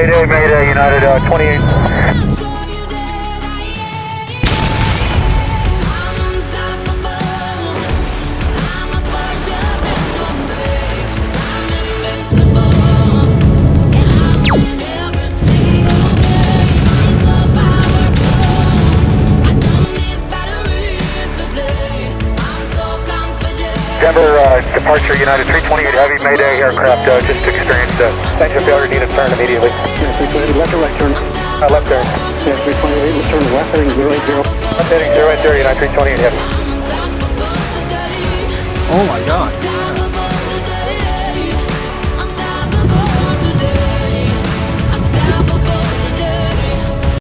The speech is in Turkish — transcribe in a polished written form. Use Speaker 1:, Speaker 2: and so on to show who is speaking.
Speaker 1: Mayday, Mayday, United 28. Denver, departure United 328 Heavy Mayday aircraft just experienced engine failure, need to turn immediately.
Speaker 2: Yeah, 328 left or right turn?
Speaker 1: Left turn.
Speaker 2: Yeah, 328 left turn west heading 080.
Speaker 1: Left heading 080 United 328 Heavy.
Speaker 3: Oh my god.